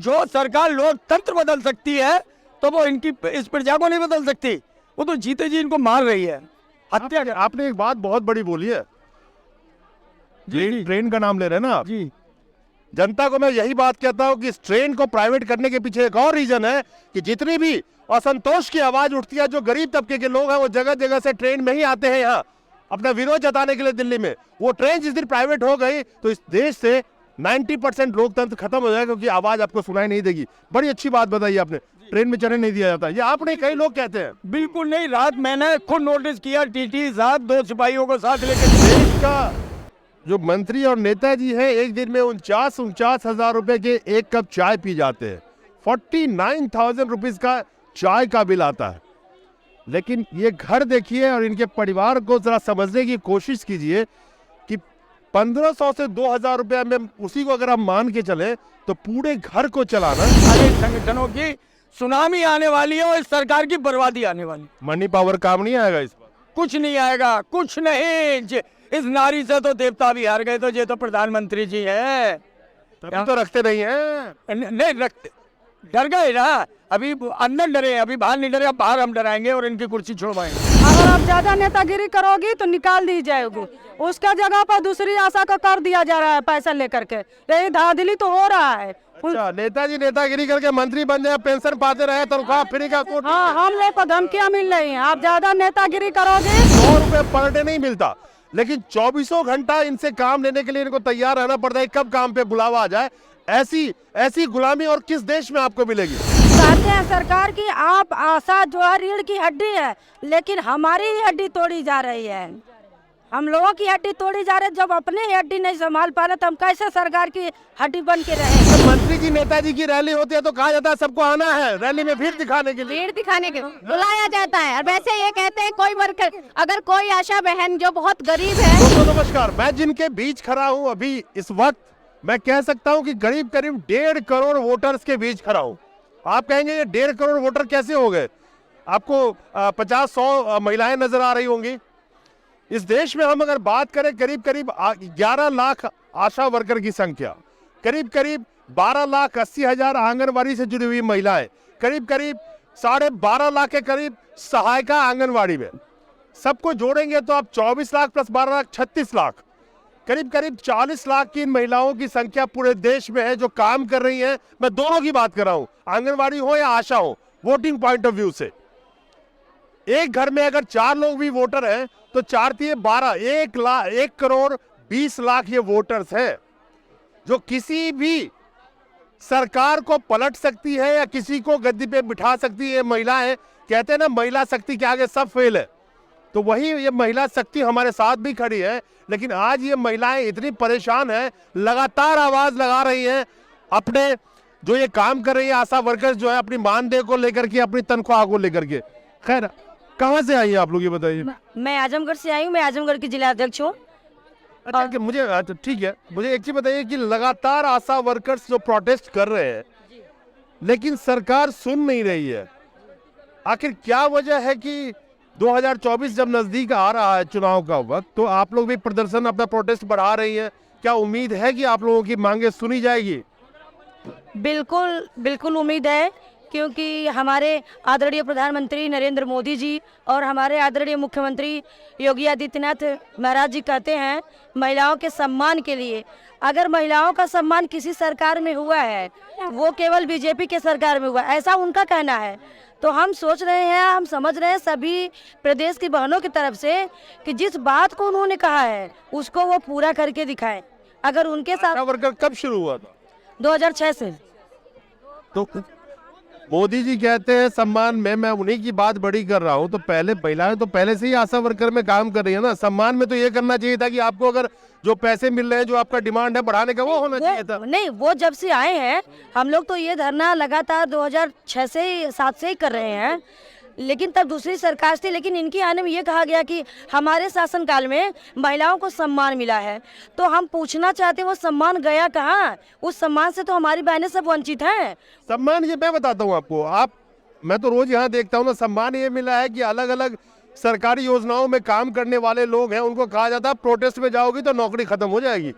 जो सरकार लोकतंत्र बदल सकती है तो वो इनकी इस प्रजा को नहीं बदल सकती। वो तो जीते जी इनको मार रही है, हत्या कर। आपने एक बात बहुत बड़ी बोली है, ट्रेन का नाम ले रहे हैं ना आप। जी जनता को मैं यही बात कहता हूं कि इस ट्रेन को प्राइवेट करने के पीछे एक और रीजन है कि जितनी भी असंतोष की आवाज उठती है, जो गरीब तबके के लोग हैं वो जगह जगह से ट्रेन में ही आते हैं यहाँ अपना विरोध जताने के लिए दिल्ली में। वो ट्रेन जिस दिन प्राइवेट हो गई तो इस देश से 90% लोकतंत्र खत्म हो जाएगा, क्योंकि आवाज आपको सुनाई नहीं देगी। बड़ी अच्छी बात बताई आपने, ट्रेन में चढ़ने नहीं दिया जाता, ये आपने कई लोग कहते हैं। बिल्कुल नहीं, रात मैंने खुद नोटिस किया, टीटी साहब 2 सिपाहियों को साथ लेकर। देश का जो मंत्री और नेताजी हैं एक दिन में 49 हजार रुपए के एक कप चाय पी जाते हैं। 49,000 रुपीज का चाय का बिल आता है। लेकिन ये घर देखिए और इनके परिवार को जरा समझने की कोशिश कीजिए कि 1500 से 2000 रुपया में उसी को अगर हम मान के चले तो पूरे घर को चलाना। सारे संगठनों की सुनामी आने वाली है और इस सरकार की बर्बादी आने वाली। मनी पावर काम नहीं आएगा इस पर, कुछ नहीं आएगा, कुछ नहीं। इस नारी से तो देवता भी हार गए, तो ये तो प्रधानमंत्री जी है। तभी तो रखते नहीं है। नहीं रखते, डर गए ना। अभी अंदर डरे, अभी बाहर नहीं डरे। अब बाहर हम डराएंगे और इनकी कुर्सी छोड़वाएंगे। अगर आप ज्यादा नेतागिरी करोगी तो निकाल दी जाएगी, उसका जगह पर दूसरी आशा का कर दिया जा रहा है पैसा लेकर के। यही धांधली तो हो रहा है। अच्छा, नेताजी नेतागिरी करके मंत्री बन जाए, पेंशन पाते रहे, तनख्वाह फ्री का कोट। हाँ, हम लोग को धमकियाँ मिल रही हैं, आप ज्यादा नेतागिरी करोगे। 100 रुपए पर डे नहीं मिलता, लेकिन 24 घंटा इनसे काम लेने के लिए इनको तैयार रहना पड़ता है। कब काम पे बुलावा आ जाए। ऐसी गुलामी और किस देश में आपको मिलेगी। कहते हैं सरकार की आप आशा जो है रीढ़ की हड्डी है, लेकिन हमारी ही हड्डी तोड़ी जा रही है। हम लोगों की हड्डी तोड़ी जा रही है। जब अपने ही हड्डी नहीं संभाल पा रहे तो हम कैसे सरकार की हड्डी बन के रहे। जब मंत्री जी नेताजी की रैली होती है तो कहा जाता है सबको आना है रैली में, भीड़ दिखाने के लिए। भीड़ दिखाने के बुलाया जाता है। और वैसे ये कहते हैं कोई वर्कर, अगर कोई आशा बहन जो बहुत गरीब है। दोस्तों नमस्कार, मैं जिनके बीच खड़ा हूँ अभी इस वक्त, मैं कह सकता हूँ कि करीब 1.5 करोड़ वोटर्स के बीच खड़ा हूँ। आप कहेंगे ये 1.5 करोड़ वोटर कैसे हो गए? आपको 50-100 महिलाएं नजर आ रही होंगी। इस देश में हम अगर बात करें करीब 11 लाख आशा वर्कर की संख्या, करीब 12,80,000 आंगनवाड़ी से जुड़ी हुई महिलाएं, करीब 12.5 लाख के करीब सहायिका आंगनवाड़ी में, सबको जोड़ेंगे तो आप 24 लाख प्लस 12 लाख 36 लाख, करीब 40 लाख की इन महिलाओं की संख्या पूरे देश में है जो काम कर रही हैं। मैं दोनों की बात कर रहा हूं, आंगनवाड़ी हो या आशा हो। वोटिंग पॉइंट ऑफ व्यू से एक घर में अगर 4 लोग भी वोटर हैं तो 4 × 12, 1 करोड़ 20 लाख ये वोटर्स हैं जो किसी भी सरकार को पलट सकती है या किसी को गद्दी पे बिठा सकती है। महिलाएं कहते हैं ना, महिला शक्ति के आगे सब फेल है। तो वही ये महिला शक्ति हमारे साथ भी खड़ी है। लेकिन आज ये महिलाएं इतनी परेशान हैं, लगातार आवाज लगा रही हैं अपने जो ये काम कर रही है आशा वर्कर्स जो है, अपनी मानदेय को लेकर के, अपनी तनख्वाह को लेकर के। खैर, कहाँ से आई है आप लोग ये बताइए। मैं आजमगढ़ से आई हूँ, मैं आजमगढ़ की जिला अध्यक्ष हूँ। अच्छा, कि मुझे ठीक है, मुझे एक चीज बताइए कि लगातार आशा वर्कर्स जो प्रोटेस्ट कर रहे हैं लेकिन सरकार सुन नहीं रही है, आखिर क्या वजह है कि 2024 जब नजदीक आ रहा है चुनाव का वक्त, तो आप लोग भी प्रदर्शन अपना प्रोटेस्ट बढ़ा रही हैं। क्या उम्मीद है कि आप लोगों की मांगे सुनी जाएगी? बिल्कुल बिल्कुल उम्मीद है, क्योंकि हमारे आदरणीय प्रधानमंत्री नरेंद्र मोदी जी और हमारे आदरणीय मुख्यमंत्री योगी आदित्यनाथ महाराज जी कहते हैं महिलाओं के सम्मान के लिए। अगर महिलाओं का सम्मान किसी सरकार में हुआ है वो केवल बीजेपी के सरकार में हुआ, ऐसा उनका कहना है। तो हम सोच रहे हैं, हम समझ रहे हैं सभी प्रदेश की बहनों की तरफ से कि जिस बात को उन्होंने कहा है उसको वो पूरा करके दिखाएं। अगर उनके साथ आशा वर्कर कब शुरू हुआ था? 2006 से। तो मोदी जी कहते हैं सम्मान में, मैं उन्हीं की बात बड़ी कर रहा हूं। तो पहले महिलाएं तो पहले से ही आशा वर्कर में काम कर रही है ना। सम्मान में तो ये करना चाहिए था कि आपको अगर जो पैसे मिल रहे हैं, जो आपका डिमांड है बढ़ाने का, वो होना चाहिए था। नहीं, वो जब से आए हैं हम लोग तो ये धरना लगातार 2006 से 7 से ही कर रहे हैं, लेकिन तब दूसरी सरकार थी। लेकिन इनके आने में ये कहा गया कि हमारे शासनकाल में महिलाओं को सम्मान मिला है। तो हम पूछना चाहते हैं वो सम्मान गया कहाँ? उस सम्मान से तो हमारी बहनें सब वंचित हैं। सम्मान ये मैं बताता हूँ आपको, मैं तो रोज यहाँ देखता हूँ ना, सम्मान ये मिला है कि अलग अलग सरकारी योजनाओं में काम करने वाले लोग हैं, उनको कहा जाता है प्रोटेस्ट में जाओगी तो नौकरी खत्म हो जाएगी।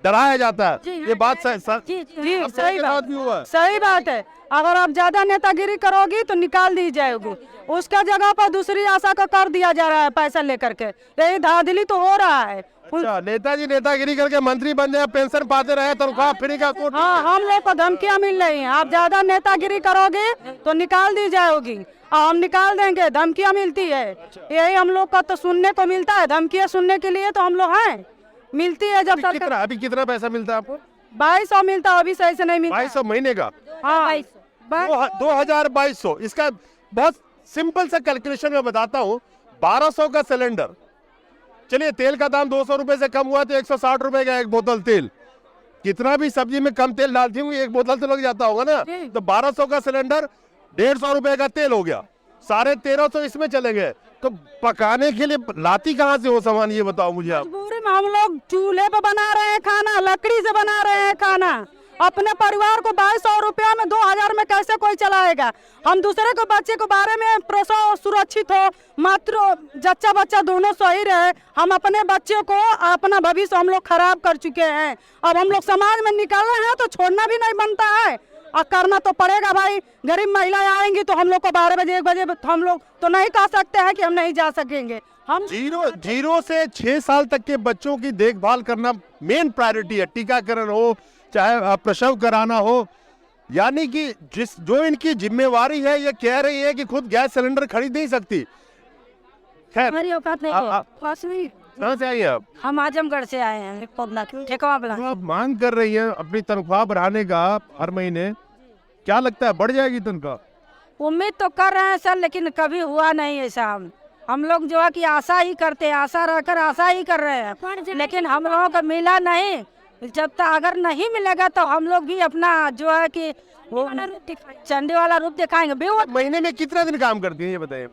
डराया जाता है। जी, ये बात सही जी अब सही के साथ बात भी हुआ है। सही बात है। अगर आप ज्यादा नेतागिरी करोगी तो निकाल दी जाएगी, उसका जगह पर दूसरी आशा का कर दिया जा रहा है पैसा लेकर के। यही धांधली तो हो रहा है। अच्छा, नेताजी नेतागिरी करके मंत्री बन जाए, पेंशन पाते रहे, तनख्वाह फ्री का कोट। हाँ, हम लोग को धमकियाँ मिल रही हैं, आप ज्यादा नेतागिरी करोगे तो निकाल दी जाएगी। हम निकाल देंगे, धमकियाँ मिलती है। यही हम लोग का तो सुनने को मिलता है, धमकियाँ सुनने के लिए तो हम लोग हैं, मिलती है। जब अभी कितना पैसा मिलता है आपको? 2200 मिलता है, अभी सही से नहीं मिलता। 2200 महीने का? हाँ, 2200। इसका बहुत सिंपल सा कैलकुलेशन मैं बताता हूँ। 1200 का सिलेंडर, चलिए तेल का दाम 200 रुपए से कम हुआ तो 160 रुपए का एक बोतल तेल। कितना भी सब्जी में कम तेल डालती हूँ, एक बोतल तो लग जाता होगा ना। तो 1200 का सिलेंडर, 150 रुपए का तेल हो गया, 1350 इसमें चले गए। तो पकाने के लिए लाती कहाँ से हो सामान, ये बताओ मुझे आप। मजबूरी में हम लोग चूल्हे पे बना रहे हैं खाना, लकड़ी से बना रहे हैं खाना। अपने परिवार को 2200 रुपया में 2000 में कैसे कोई चलाएगा। हम दूसरे को बच्चे के बारे में प्रसव सुरक्षित हो, मात्र जच्चा बच्चा दोनों सही रहे। हम अपने बच्चे को, अपना भविष्य हम लोग खराब कर चुके हैं। अब हम लोग समाज में निकल रहे हैं तो छोड़ना भी नहीं बनता है, और करना तो पड़ेगा भाई। गरीब महिलाएं आएंगी तो हम लोग को 12 बजे 1 बजे हम लोग तो नहीं कह सकते हैं कि हम नहीं जा सकेंगे। हम 0 से 6 साल तक के बच्चों की देखभाल करना मेन प्रायोरिटी है। टीकाकरण हो, चाहे प्रसव कराना हो, यानी कि जो इनकी जिम्मेवारी है, ये कह रही है कि खुद गैस सिलेंडर खरीद नहीं सकती। खैर, हमारी औकात नहीं है। पास में कहाँ से आई है आप? हम आजमगढ़ से आए हैं, ठेकवा तो आप मांग कर रही हैं अपनी तनख्वाह बढ़ाने का हर महीने, क्या लगता है बढ़ जाएगी तनख्वाह? उम्मीद तो कर रहे हैं सर, लेकिन कभी हुआ नहीं ऐसा। हम लोग जो है कि आशा ही करते हैं, आशा रहकर आशा ही कर रहे हैं, लेकिन हम लोगों को मिला नहीं। जब तक अगर नहीं मिलेगा तो हम लोग भी अपना जो है कि वो चंडे वाला रूप दिखाएंगे। महीने में कितना दिन काम करती हैं ये बताइए?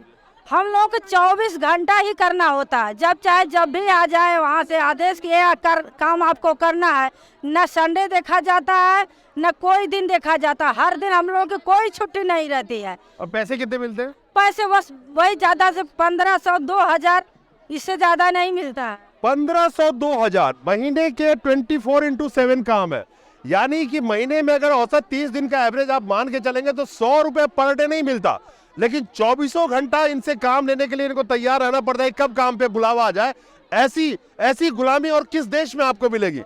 हम लोग को 24 घंटा ही करना होता है, जब चाहे जब भी आ जाए वहाँ से आदेश किया काम आपको करना है। न संडे देखा जाता है, न कोई दिन देखा जाता है। हर दिन हम लोगों की कोई छुट्टी नहीं रहती है। और पैसे कितने मिलते हैं? पैसे बस वही ज्यादा से 1500 2000, इससे ज्यादा नहीं मिलता है। 1500 2000 महीने के 24x7 काम है। यानी कि महीने में अगर औसत 30 दिन का एवरेज आप मान के चलेंगे तो 100 रुपए पर डे नहीं मिलता, लेकिन 24 घंटा इनसे काम लेने के लिए इनको तैयार रहना पड़ता है। कब काम पे बुलावा आ जाए। ऐसी गुलामी और किस देश में आपको मिलेगी,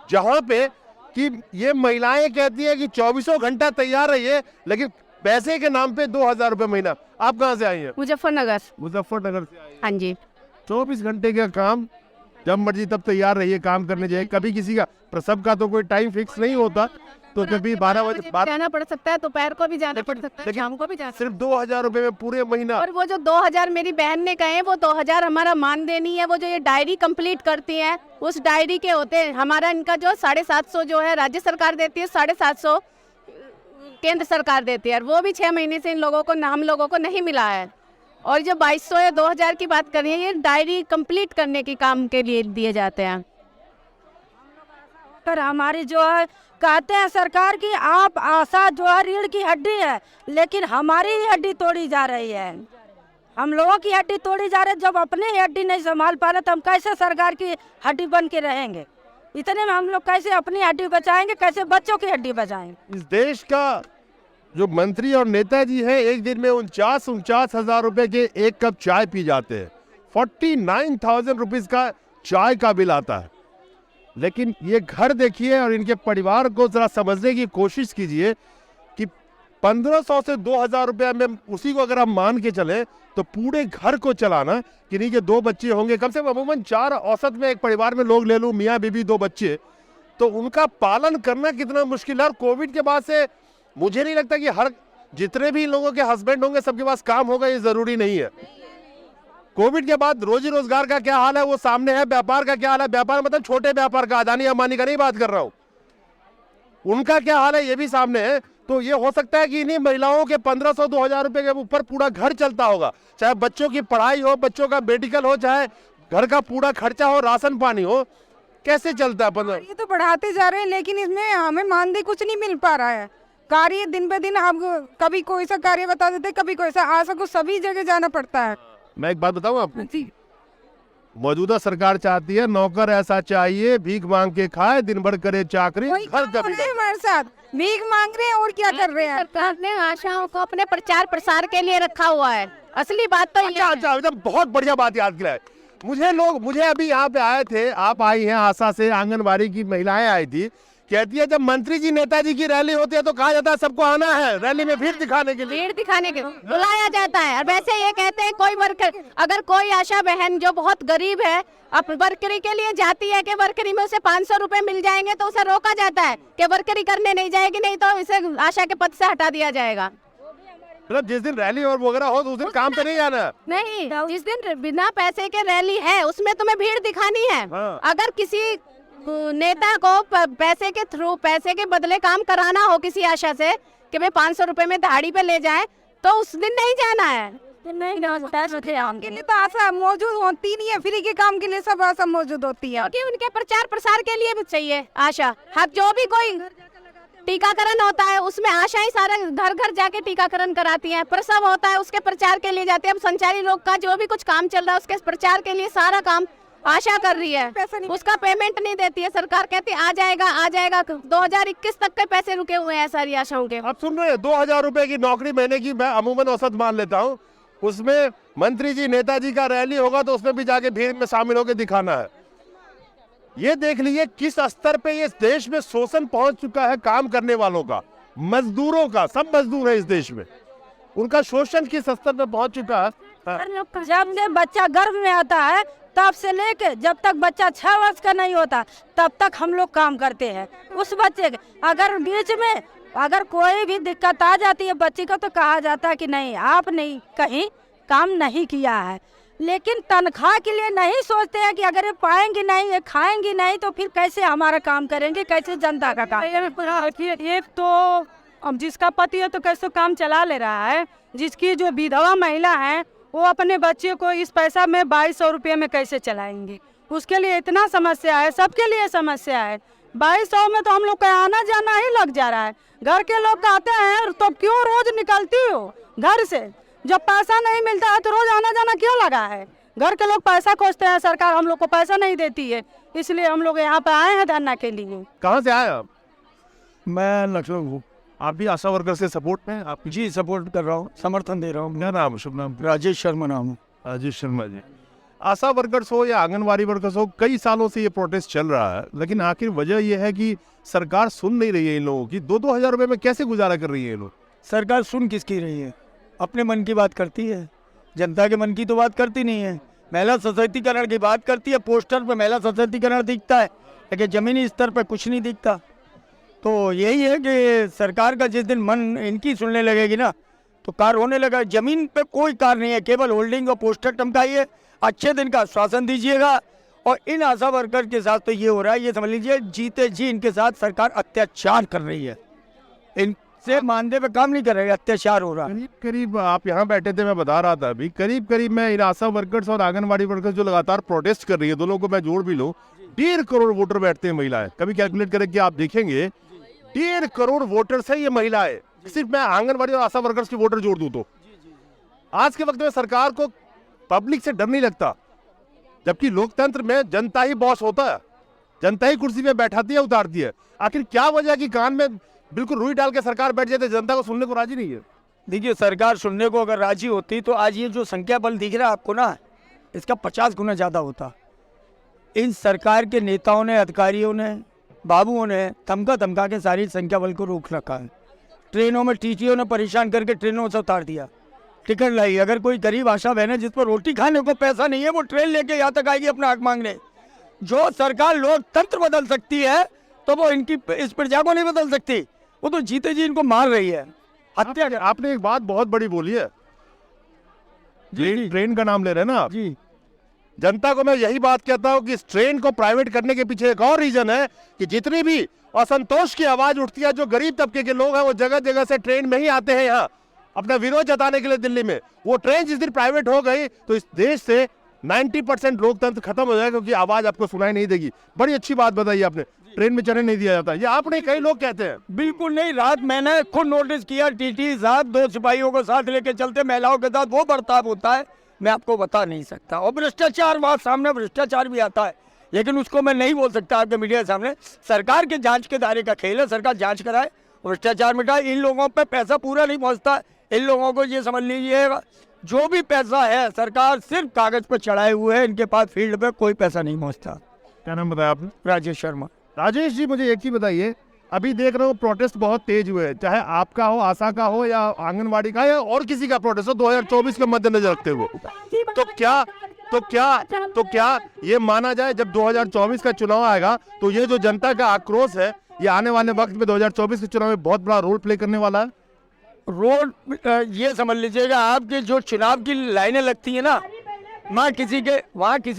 जहां पे कि ये महिलाएं कहती है कि 24 घंटा तैयार रहिए, लेकिन पैसे के नाम पे 2000 रुपए महीना। आप कहाँ से आई हैं? मुजफ्फरनगर। मुजफ्फरनगर से आई हैं। हाँ जी। 24 घंटे का काम, जब मर्जी तब तैयार रहिए काम करने जाए। कभी किसी का प्रसव का तो कोई टाइम फिक्स नहीं होता, तो कभी 12 बजे जाना पड़ सकता है, दोपहर को भी जाना पड़ सकता है, शाम को भी जाना। सिर्फ 2000 रुपए में पूरे महीना। और वो जो 2000 मेरी बहन ने कहे, वो 2000 हमारा मानदेनी है। वो जो ये डायरी कंप्लीट करती है, उस डायरी के होते हैं हमारा, इनका जो 750 जो है राज्य सरकार देती है, 750 केंद्र सरकार देती है। और वो भी 6 महीने से इन लोगों को, हम लोगों को नहीं मिला है। और जो 2200 या 2000 की बात कर रही है, ये डायरी कंप्लीट करने के काम के लिए दिए जाते हैं। पर हमारी जो है कहते हैं सरकार की आप आशा जो है रीढ़ की हड्डी है, लेकिन हमारी ही हड्डी तोड़ी जा रही है। हम लोगों की हड्डी तोड़ी जा रही है। जब अपनी ही हड्डी नहीं संभाल पा रहे तो हम कैसे सरकार की हड्डी बन के रहेंगे? इतने में हम लोग कैसे अपनी हड्डी बचाएंगे, कैसे बच्चों की हड्डी बचाएंगे? इस देश का जो मंत्री और नेताजी हैं, एक दिन में 49 हजार रुपए के एक कप चाय पी जाते हैं। 49,000 रुपीज का चाय का बिल आता है। लेकिन ये घर देखिए और इनके परिवार को जरा समझने की कोशिश कीजिए कि 1500 से 2000 रुपया में, उसी को अगर हम मान के चले तो पूरे घर को चलाना, किन्हीं के 2 बच्चे होंगे, कम से कम अमूमन 4 औसत में एक परिवार में लोग ले लूं, मियाँ बीबी 2 बच्चे, तो उनका पालन करना कितना मुश्किल है। और कोविड के बाद से मुझे नहीं लगता कि जितने भी लोगों के हस्बैंड होंगे सबके पास काम होगा, ये जरूरी नहीं है। कोविड के बाद रोजी रोजगार का क्या हाल है वो सामने है। व्यापार का क्या हाल है, व्यापार मतलब छोटे व्यापार का, अदानी अंबानी का नहीं बात कर रहा हूं, उनका क्या हाल है ये भी सामने है। तो ये हो सकता है कि इन्हीं महिलाओं के 1500 2000 रुपए के ऊपर पूरा घर चलता होगा, चाहे बच्चों की पढ़ाई हो, बच्चों का मेडिकल हो, चाहे घर का पूरा खर्चा हो, राशन पानी हो। कैसे चलता है 15? ये तो बढ़ाते जा रहे हैं, लेकिन इसमें हमें मानदेय कुछ नहीं मिल पा रहा है। कार्य दिन ब दिन हम कभी कोई सा कार्य बता देते, कभी कोई सा, आज को सभी जगह जाना पड़ता है। मैं एक बात बताऊं आपको, मौजूदा सरकार चाहती है नौकर ऐसा चाहिए, भीख मांग के खाए, दिन भर करे चाकरी, घर कभी हमारे साथ भीख मांग रहे हैं और क्या कर रहे हैं। सरकार ने आशाओं को अपने प्रचार प्रसार के लिए रखा हुआ है। असली बात तो ये अच्छा अच्छा, एकदम बहुत बढ़िया बात याद किया है। मुझे अभी यहाँ पे आए थे, आप आई हैं आशा से, आंगनबाड़ी की महिलाएं आई थी, कहती है जब मंत्री जी नेताजी की रैली होती है तो कहा जाता है सबको आना है रैली में भीड़ दिखाने के लिए। भीड़ दिखाने के बुलाया जाता है। और वैसे ये कहते हैं कोई वर्कर, अगर कोई आशा बहन जो बहुत गरीब है अब वर्करी के लिए जाती है कि वर्करी में उसे 500 रुपए मिल जाएंगे तो उसे रोका जाता है कि वर्करी करने नहीं जाएगी, नहीं तो इसे आशा के पद से हटा दिया जाएगा। मतलब जिस दिन रैली और वगैरह हो तो उस दिन काम पे नहीं जाना। नहीं, जिस दिन बिना पैसे के रैली है उसमें तुम्हें भीड़ दिखानी है। हाँ। अगर किसी नेता को पैसे के थ्रू, पैसे के बदले काम कराना हो किसी आशा से कि मैं 500 रुपए में दिहाड़ी पे ले जाए, तो उस दिन नहीं जाना है। के लिए तो आशा मौजूद होती नहीं है, फ्री के काम के लिए सब आशा मौजूद होती है। क्योंकि उनके प्रचार प्रसार के लिए भी चाहिए आशा। हर जो भी कोई टीकाकरण होता है उसमें आशा ही सारा घर घर जाके टीकाकरण कराती है। प्रसव होता है उसके प्रचार के लिए जाते हैं। अब संचारी रोग का जो भी कुछ काम चल रहा है उसके प्रचार के लिए सारा काम आशा कर रही है। उसका पेमेंट नहीं देती है सरकार, कहती है आ जाएगा 2021 तक के पैसे रुके हुए हैं सारी आशाओं के। आप सुन रहे हैं 2000 रुपए की नौकरी महीने की मैं अमूमन औसत मान लेता हूँ, उसमें मंत्री जी नेताजी का रैली होगा तो उसमें भी जाके भीड़ में शामिल होकर दिखाना है। ये देख लीजिए किस स्तर पे ये देश में शोषण पहुंच चुका है काम करने वालों का, मजदूरों का। सब मजदूर है इस देश में, उनका शोषण किस स्तर पे पहुंच चुका है। जब से बच्चा गर्भ में आता है तब से लेके जब तक बच्चा 6 वर्ष का नहीं होता तब तक हम लोग काम करते हैं। उस बच्चे के अगर बीच में अगर कोई भी दिक्कत आ जाती है बच्चे को तो कहा जाता है कि नहीं आपने कहीं काम नहीं किया है, लेकिन तनख्वाह के लिए नहीं सोचते हैं कि अगर ये पाएंगे नहीं, ये खाएंगे नहीं तो फिर कैसे हमारा काम करेंगे, कैसे जनता का काम। एक तो अब जिसका पति है तो कैसे काम चला ले रहा है, जिसकी जो विधवा महिला है वो अपने बच्चे को इस पैसा में 2200 रुपये में कैसे चलाएंगे, उसके लिए इतना समस्या है, सबके लिए समस्या है। 2200 में तो हम लोग का आना जाना ही लग जा रहा है। घर के लोग कहते हैं तो क्यों रोज निकलती हो घर से, जब पैसा नहीं मिलता है तो रोज आना जाना क्यों लगा है। घर के लोग पैसा खोजते हैं, सरकार हम लोग को पैसा नहीं देती है, इसलिए हम लोग यहाँ पे आए हैं धरना के लिए। कहाँ से आए आप? मैं लखनऊ हूँ। आप भी आशा वर्कर से सपोर्ट में? आप जी सपोर्ट कर रहा हूँ, समर्थन दे रहा हूँ। क्या नाम, शुभ नाम? राजेश शर्मा नाम है। राजेश शर्मा जी। आशा वर्कर्स हो या आंगनवाड़ी वर्कर्स हो, कई सालों से ये प्रोटेस्ट चल रहा है, लेकिन आखिर वजह यह है कि सरकार सुन नहीं रही है इन लोगों की। 2-2 हजार रुपए में कैसे गुजारा कर रही है ये लोग? सरकार सुन किसकी रही है? अपने मन की बात करती है, जनता के मन की तो बात करती नहीं है। महिला सशक्तिकरण की बात करती है, पोस्टर पे महिला सशक्तिकरण दिखता है, लेकिन जमीनी स्तर पे कुछ नहीं दिखता। तो यही है कि सरकार का जिस दिन मन इनकी सुनने लगेगी ना तो कार्य होने लगा। जमीन पे कोई कार्य नहीं है, केवल होल्डिंग और पोस्टर टमकाइए, अच्छे दिन का आश्वासन दीजिएगा। और इन आशा वर्कर के साथ तो ये हो रहा है, ये समझ लीजिए जीते जी इनके साथ सरकार अत्याचार कर रही है, इनसे मानदेय पे काम नहीं कर रही है, अत्याचार हो रहा है। करीब करीब आप यहाँ बैठे थे, मैं बता रहा था अभी, करीब करीब मैं इन आशा वर्कर्स और आंगनबाड़ी वर्कर्स जो लगातार प्रोटेस्ट कर रही है, दोनों को मैं जोड़ भी लूँ, 1.5 करोड़ वोटर बैठते हैं महिलाएं। कभी कैलकुलेट करके आप देखेंगे 1.5 करोड़ वोटर्स है ये महिलाएं। सिर्फ मैं आंगनबाड़ी और आशा वर्कर्स के वोटर जोड़ दूं तो आज के वक्त में सरकार को पब्लिक से डर नहीं लगता, जबकि लोकतंत्र में जनता ही बॉस होता है, जनता ही कुर्सी पे बैठाती है उतारती है। आखिर क्या वजह कि कान में बिल्कुल रुई डाल के सरकार बैठ जाती है, जनता को सुनने को राजी नहीं है? देखिए सरकार सुनने को अगर राजी होती तो आज ये जो संख्या बल दिख रहा है आपको ना, इसका 50 गुना ज़्यादा होता। इन सरकार के नेताओं ने, अधिकारियों ने, बाबुओं ने धमका के सारी संख्या बल को रोक रखा है। ट्रेनों में टीटीओ ने परेशान करके ट्रेनों से उतार दिया, टिकट लाई। अगर कोई गरीब आशा बहन है जिस पर रोटी खाने को पैसा नहीं है, वो ट्रेन लेके यहाँ तक आएगी अपना हक मांगने। जो सरकार लोकतंत्र बदल सकती है तो वो इनकी इस प्रजा को नहीं बदल सकती, वो तो जीते जी इनको मार रही है, हत्या। आपने एक बात बहुत बड़ी बोली है, ट्रेन का नाम ले रहे हैं ना आप जी। जनता को मैं यही बात कहता हूं कि इस ट्रेन को प्राइवेट करने के पीछे एक और रीजन है कि जितनी भी असंतोष की आवाज उठती है, जो गरीब तबके के लोग हैं वो जगह जगह से ट्रेन में ही आते हैं यहाँ अपना विरोध जताने के लिए दिल्ली में। वो ट्रेन जिस दिन प्राइवेट हो गई तो इस देश से 90% लोकतंत्र खत्म हो जाएगा, क्योंकि आवाज आपको सुनाई नहीं देगी। बड़ी अच्छी बात बताई आपने, ट्रेन में चढ़ने नहीं दिया जाता, ये आपने कई लोग कहते हैं। बिल्कुल नहीं, रात मैंने खुद नोटिस किया, टीटी साहब 2 सिपाहियों को साथ लेके चलते, महिलाओं के साथ वो बर्ताव होता है। मैं आपको बता नहीं सकता। और भ्रष्टाचार, वहाँ सामने भ्रष्टाचार भी आता है, लेकिन उसको मैं नहीं बोल सकता आपके मीडिया के सामने। सरकार के जांच के दायरे का खेल है, सरकार जांच कराए, भ्रष्टाचार मिटाए। इन लोगों पे पैसा पूरा नहीं पहुंचता। इन लोगों को ये समझ लीजिए, जो भी पैसा है सरकार सिर्फ कागज पर चढ़ाए हुए है, इनके पास फील्ड पे कोई पैसा नहीं पहुंचता। क्या नाम बताया आपने? राजेश शर्मा। राजेश जी, मुझे एक चीज बताइए, अभी देख रहे हो प्रोटेस्ट बहुत तेज हुए हैं, चाहे आपका हो, आशा का हो, या आंगनवाड़ी का, या और किसी का प्रोटेस्ट हो, 2024 के मद्देनजर रखते हुए, तो क्या ये माना जाए जब 2024 का चुनाव आएगा तो ये जो जनता का आक्रोश है ये आने वाले वक्त में 2024 के चुनाव में बहुत बड़ा रोल प्ले करने वाला है? ये समझ लीजिएगा, आपकी जो चुनाव की लाइनें लगती है ना, वहाँ किसी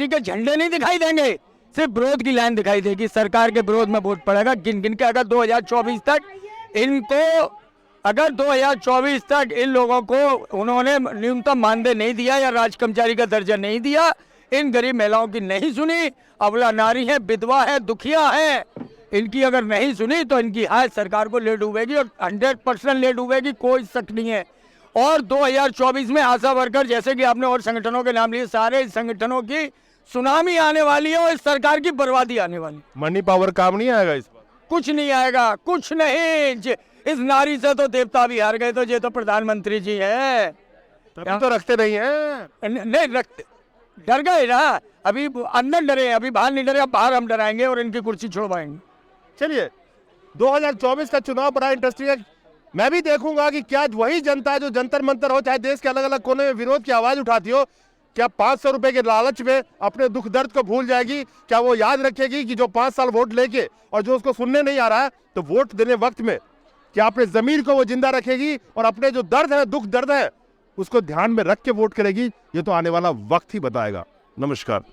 के झंडे नहीं दिखाई देंगे, सिर्फ विरोध की लाइन दिखाई देगी। सरकार के विरोध में वोट पड़ेगा गिन गिन के। अगर 2024 तक इन लोगों को उन्होंने न्यूनतम मानदेय नहीं दिया या राज कर्मचारी का दर्जा नहीं दिया, इन गरीब महिलाओं की नहीं सुनी, अबला नारी है, विधवा है, दुखिया है, इनकी अगर नहीं सुनी तो इनकी हाय सरकार को ले डूबेगी, और 100% ले डूबेगी, कोई शक नहीं है। और 2024 में आशा वर्कर, जैसे कि आपने और संगठनों के नाम लिए, सारे संगठनों की सुनामी आने वाली है और इस सरकार की बर्बादी आने वाली। मनी पावर काम नहीं आएगा इस बार? कुछ नहीं आएगा, कुछ नहीं। इस नारी से तो देवता भी हार गए, तो ये तो प्रधानमंत्री जी है। तभी तो रखते नहीं है। नहीं रखते, डर गए ना, अभी अंदर डरे, अभी बाहर नहीं डरे, अब बाहर हम डराएंगे और इनकी कुर्सी छुड़वाएंगे। चलिए, 2024 का चुनाव बड़ा इंटरेस्टिंग है। मैं भी देखूंगा कि क्या वही जनता जो जंतर मंतर हो, चाहे देश के अलग अलग कोने में विरोध की आवाज उठाती हो, क्या 500 रुपए के लालच में अपने दुख दर्द को भूल जाएगी? क्या वो याद रखेगी कि जो 5 साल वोट लेके और जो उसको सुनने नहीं आ रहा है, तो वोट देने वक्त में क्या अपने जमीर को वो जिंदा रखेगी और अपने जो दर्द है, दुख दर्द है, उसको ध्यान में रख के वोट करेगी? ये तो आने वाला वक्त ही बताएगा। नमस्कार।